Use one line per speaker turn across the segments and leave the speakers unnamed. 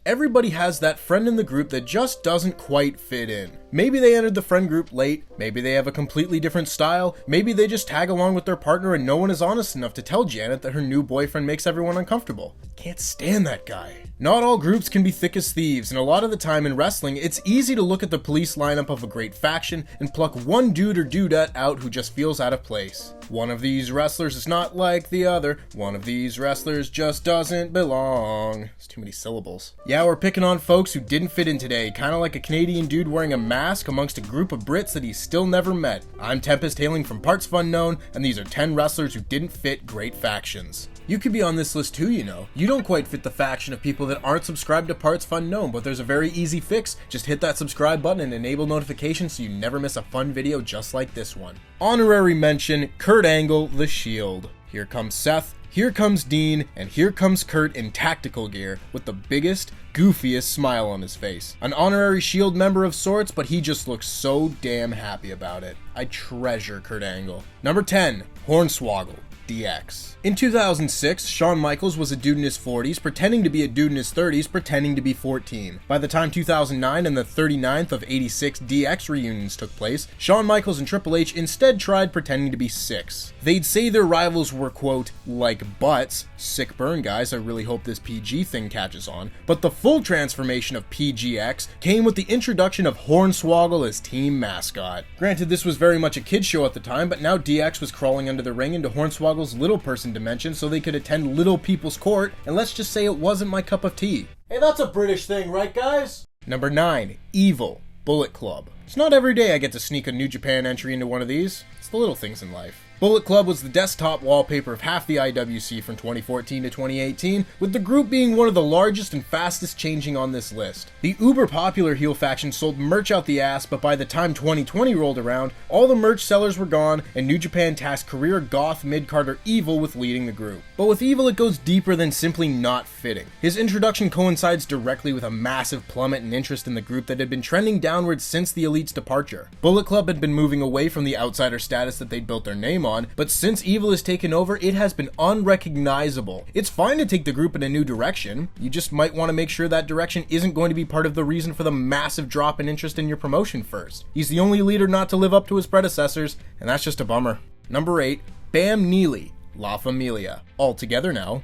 Everybody has that friend in the group that just doesn't quite fit in. Maybe they entered the friend group late, maybe they have a completely different style, maybe they just tag along with their partner and no one is honest enough to tell Janet that her new boyfriend makes everyone uncomfortable. Can't stand that guy. Not all groups can be thick as thieves, and a lot of the time in wrestling, it's easy to look at the police lineup of a great faction and pluck one dude or dudette out who just feels out of place. One of these wrestlers is not like the other. One of these wrestlers just doesn't belong. It's too many syllables. Yeah, we're picking on folks who didn't fit in today, kind of like a Canadian dude wearing a mask amongst a group of Brits that he's still never met. I'm Tempest, hailing from partsFUNknown, and these are 10 wrestlers who didn't fit great factions. You could be on this list too, you know. You don't quite fit the faction of people that aren't subscribed to partsFUNknown, but there's a very easy fix. Just hit that subscribe button and enable notifications so you never miss a fun video just like this one. Honorary mention, Kurt Angle, The Shield. Here comes Seth, here comes Dean, and here comes Kurt in tactical gear with the biggest, goofiest smile on his face. An honorary Shield member of sorts, but he just looks so damn happy about it. I treasure Kurt Angle. Number 10, Hornswoggle. DX. In 2006, Shawn Michaels was a dude in his 40s, pretending to be a dude in his 30s, pretending to be 14. By the time 2009 and the 39th of 86 DX reunions took place, Shawn Michaels and Triple H instead tried pretending to be 6. They'd say their rivals were, quote, like butts, sick burn guys, I really hope this PG thing catches on, but the full transformation of PGX came with the introduction of Hornswoggle as team mascot. Granted, this was very much a kid's show at the time, but now DX was crawling under the ring into Hornswoggle's little person dimension so they could attend little people's court, and let's just say it wasn't my cup of tea.
Hey, that's a British thing, right guys?
Number 9, Evil, Bullet Club. It's not every day I get to sneak a New Japan entry into one of these. It's the little things in life. Bullet Club was the desktop wallpaper of half the IWC from 2014 to 2018, with the group being one of the largest and fastest changing on this list. The uber popular heel faction sold merch out the ass, but by the time 2020 rolled around, all the merch sellers were gone, and New Japan tasked career goth mid-carder Evil with leading the group. But with Evil, it goes deeper than simply not fitting. His introduction coincides directly with a massive plummet in interest in the group that had been trending downwards since the Elite's departure. Bullet Club had been moving away from the outsider status that they'd built their name on, but since Evil has taken over, it has been unrecognizable. It's fine to take the group in a new direction, you just might want to make sure that direction isn't going to be part of the reason for the massive drop in interest in your promotion first. He's the only leader not to live up to his predecessors, and that's just a bummer. Number 8, Bam Neely, La Familia. All together now.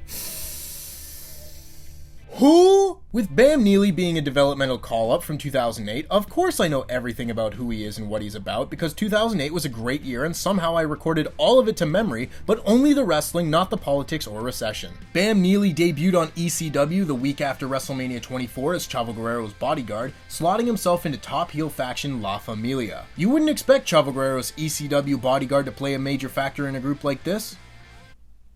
Who? With Bam Neely being a developmental call-up from 2008, of course I know everything about who he is and what he's about, because 2008 was a great year and somehow I recorded all of it to memory, but only the wrestling, not the politics or recession. Bam Neely debuted on ECW the week after WrestleMania 24 as Chavo Guerrero's bodyguard, slotting himself into top heel faction La Familia. You wouldn't expect Chavo Guerrero's ECW bodyguard to play a major factor in a group like this.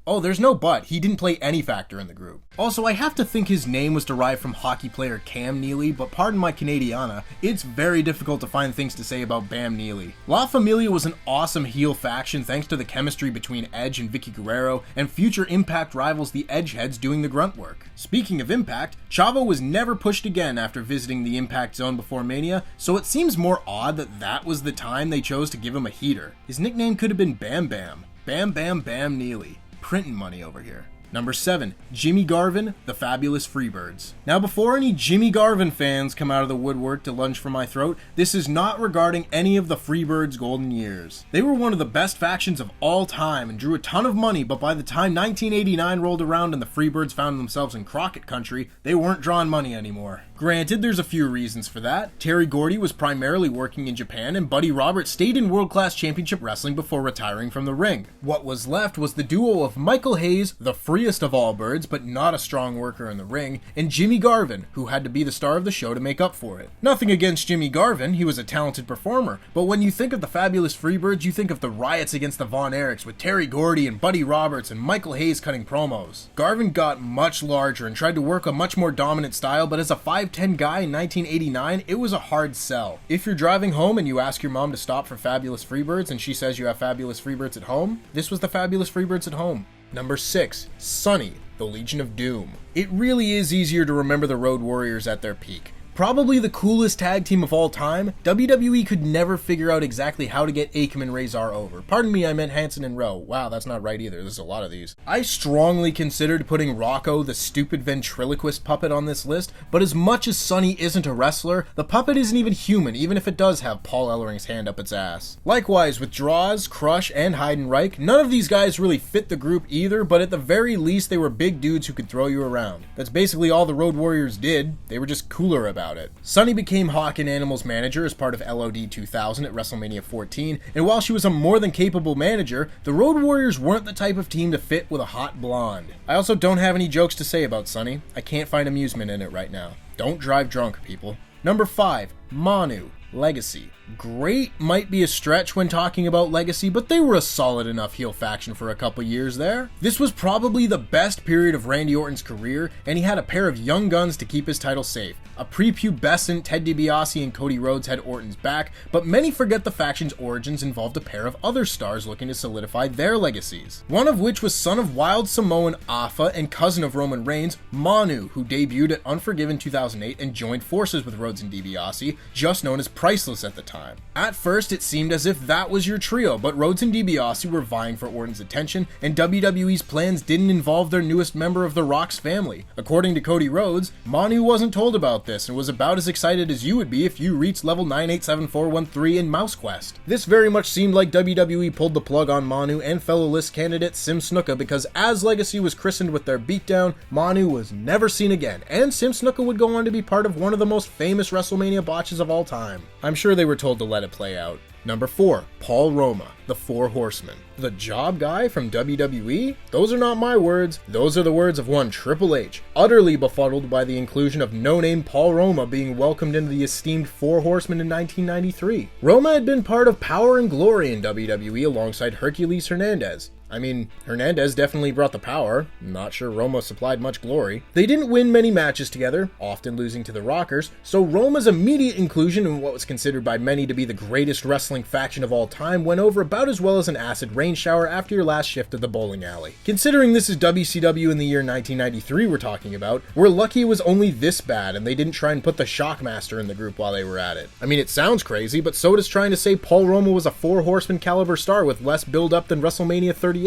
Oh, there's no but, he didn't play any factor in the group. Also, I have to think his name was derived from hockey player Cam Neely, but pardon my Canadiana, it's very difficult to find things to say about Bam Neely. La Familia was an awesome heel faction thanks to the chemistry between Edge and Vicky Guerrero, and future Impact rivals the Edgeheads doing the grunt work. Speaking of Impact, Chavo was never pushed again after visiting the Impact Zone before Mania, so it seems more odd that that was the time they chose to give him a heater. His nickname could have been Bam Bam. Bam Bam Bam Neely. Printing money over here. Number 7, Jimmy Garvin, The Fabulous Freebirds. Now before any Jimmy Garvin fans come out of the woodwork to lunge for my throat, this is not regarding any of the Freebirds' golden years. They were one of the best factions of all time and drew a ton of money, but by the time 1989 rolled around and the Freebirds found themselves in Crockett country, they weren't drawing money anymore. Granted, there's a few reasons for that. Terry Gordy was primarily working in Japan, and Buddy Roberts stayed in World Class Championship Wrestling before retiring from the ring. What was left was the duo of Michael Hayes, the freest of all birds, but not a strong worker in the ring, and Jimmy Garvin, who had to be the star of the show to make up for it. Nothing against Jimmy Garvin, he was a talented performer, but when you think of the Fabulous Freebirds, you think of the riots against the Von Erichs with Terry Gordy and Buddy Roberts and Michael Hayes cutting promos. Garvin got much larger and tried to work a much more dominant style, but as a 5'10 guy in 1989, it was a hard sell. If you're driving home and you ask your mom to stop for Fabulous Freebirds and she says you have Fabulous Freebirds at home, this was the Fabulous Freebirds at home. Number 6, Sunny, the Legion of Doom. It really is easier to remember the Road Warriors at their peak. Probably the coolest tag team of all time, WWE could never figure out exactly how to get Akam and Razor over. Pardon me, I meant Hanson and Rowe. Wow, that's not right either. There's a lot of these. I strongly considered putting Rocco, the stupid ventriloquist puppet, on this list, but as much as Sonny isn't a wrestler, the puppet isn't even human, even if it does have Paul Ellering's hand up its ass. Likewise, with Draws, Crush, and Heidenreich, none of these guys really fit the group either, but at the very least they were big dudes who could throw you around. That's basically all the Road Warriors did, they were just cooler about it. Sonny became Hawk and Animal's manager as part of LOD 2000 at WrestleMania 14, and while she was a more than capable manager, the Road Warriors weren't the type of team to fit with a hot blonde. I also don't have any jokes to say about Sonny. I can't find amusement in it right now. Don't drive drunk, people. Number 5, Manu. Legacy. Great might be a stretch when talking about Legacy, but they were a solid enough heel faction for a couple years there. This was probably the best period of Randy Orton's career, and he had a pair of young guns to keep his title safe. A prepubescent Ted DiBiase and Cody Rhodes had Orton's back, but many forget the faction's origins involved a pair of other stars looking to solidify their legacies. One of which was son of Wild Samoan Afa and cousin of Roman Reigns, Manu, who debuted at Unforgiven 2008 and joined forces with Rhodes and DiBiase, just known as Priceless at the time. At first, it seemed as if that was your trio, but Rhodes and DiBiase were vying for Orton's attention, and WWE's plans didn't involve their newest member of The Rock's family. According to Cody Rhodes, Manu wasn't told about this and was about as excited as you would be if you reached level 987413 in Mouse Quest. This very much seemed like WWE pulled the plug on Manu and fellow list candidate Sim Snuka, because as Legacy was christened with their beatdown, Manu was never seen again, and Sim Snuka would go on to be part of one of the most famous WrestleMania botches of all time. I'm sure they were told to let it play out. Number 4, Paul Roma, the Four Horsemen. The job guy from WWE? Those are not my words, those are the words of one Triple H, utterly befuddled by the inclusion of no-name Paul Roma being welcomed into the esteemed Four Horsemen in 1993. Roma had been part of Power and Glory in WWE alongside Hercules Hernandez. I mean, Hernandez definitely brought the power. Not sure Roma supplied much glory. They didn't win many matches together, often losing to the Rockers, so Roma's immediate inclusion in what was considered by many to be the greatest wrestling faction of all time went over about as well as an acid rain shower after your last shift at the bowling alley. Considering this is WCW in the year 1993 we're talking about, we're lucky it was only this bad and they didn't try and put the Shockmaster in the group while they were at it. I mean, it sounds crazy, but so does trying to say Paul Roma was a Four Horseman caliber star with less build-up than WrestleMania 38.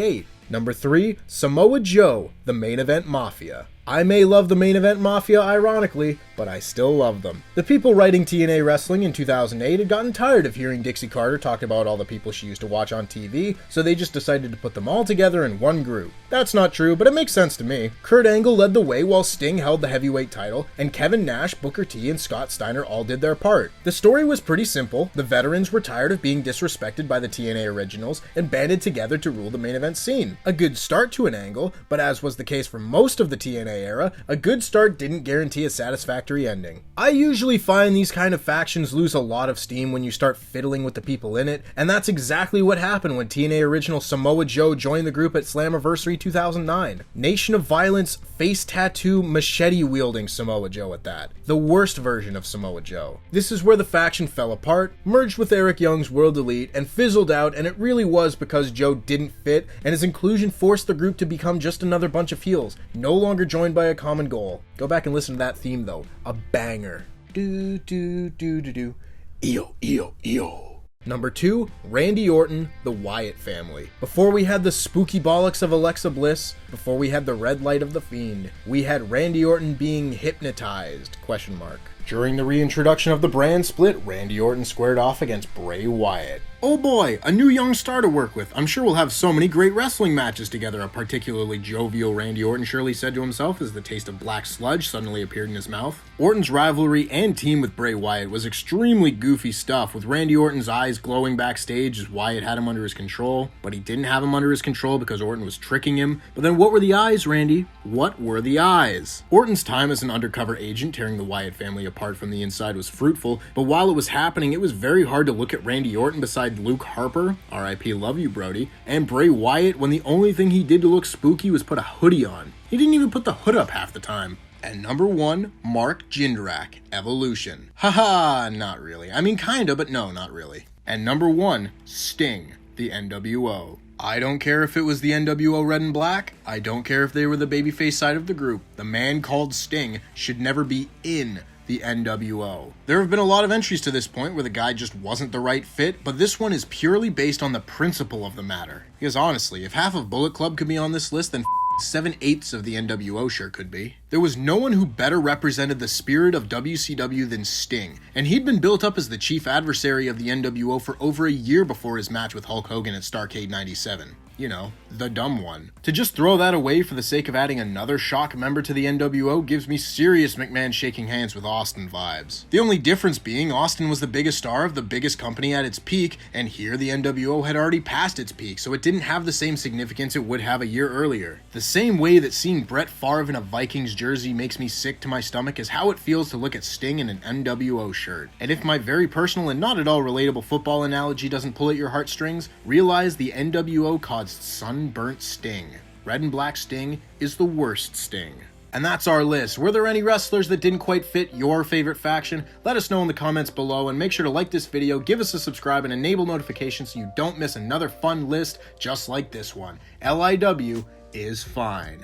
Number 3, Samoa Joe, the Main Event Mafia. I may love the Main Event Mafia ironically, but I still love them. The people writing TNA Wrestling in 2008 had gotten tired of hearing Dixie Carter talk about all the people she used to watch on TV, so they just decided to put them all together in one group. That's not true, but it makes sense to me. Kurt Angle led the way while Sting held the heavyweight title, and Kevin Nash, Booker T, and Scott Steiner all did their part. The story was pretty simple. The veterans were tired of being disrespected by the TNA originals and banded together to rule the main event scene. A good start to an angle, but as was the case for most of the TNA era, a good start didn't guarantee a satisfactory ending. I usually find these kind of factions lose a lot of steam when you start fiddling with the people in it, and that's exactly what happened when TNA original Samoa Joe joined the group at Slammiversary 2009. Nation of Violence, face tattoo, machete-wielding Samoa Joe at that. The worst version of Samoa Joe. This is where the faction fell apart, merged with Eric Young's World Elite, and fizzled out, and it really was because Joe didn't fit, and his inclusion forced the group to become just another bunch of heels, no longer joined by a common goal. Go back and listen to that theme though. A banger. Do do do do do. Eo eo eo. Number 2, Randy Orton, the Wyatt family. Before we had the spooky bollocks of Alexa Bliss, before we had the red light of the Fiend, we had Randy Orton being hypnotized, ? During the reintroduction of the brand split, Randy Orton squared off against Bray Wyatt. Oh boy, a new young star to work with. I'm sure we'll have so many great wrestling matches together, a particularly jovial Randy Orton surely said to himself as the taste of black sludge suddenly appeared in his mouth. Orton's rivalry and team with Bray Wyatt was extremely goofy stuff, with Randy Orton's eyes glowing backstage as Wyatt had him under his control, but he didn't have him under his control because Orton was tricking him. But then what were the eyes, Randy? What were the eyes? Orton's time as an undercover agent tearing the Wyatt family apart from the inside was fruitful, but while it was happening, it was very hard to look at Randy Orton beside Luke Harper, R.I.P. love you Brody, and Bray Wyatt when the only thing he did to look spooky was put a hoodie on. He didn't even put the hood up half the time. And number 1, Mark Jindrak, Evolution. Haha, not really. I mean kinda, but no, not really. And number 1, Sting, the NWO. I don't care if it was the NWO Red and Black. I don't care if they were the babyface side of the group. The man called Sting should never be in the NWO. There have been a lot of entries to this point where the guy just wasn't the right fit, but this one is purely based on the principle of the matter. Because honestly, if half of Bullet Club could be on this list, then 7/8 of the NWO sure could be. There was no one who better represented the spirit of WCW than Sting, and he'd been built up as the chief adversary of the NWO for over a year before his match with Hulk Hogan at Starrcade 97. You know, the dumb one. To just throw that away for the sake of adding another shock member to the NWO gives me serious McMahon shaking hands with Austin vibes. The only difference being Austin was the biggest star of the biggest company at its peak, and here the NWO had already passed its peak, so it didn't have the same significance it would have a year earlier. The same way that seeing Brett Favre in a Vikings jersey makes me sick to my stomach is how it feels to look at Sting in an NWO shirt. And if my very personal and not at all relatable football analogy doesn't pull at your heartstrings, realize the NWO caused sunburnt Sting. Red and black Sting is the worst Sting. And that's our list. Were there any wrestlers that didn't quite fit your favorite faction? Let us know in the comments below, and make sure to like this video, give us a subscribe, and enable notifications so you don't miss another fun list just like this one. LIW is fine.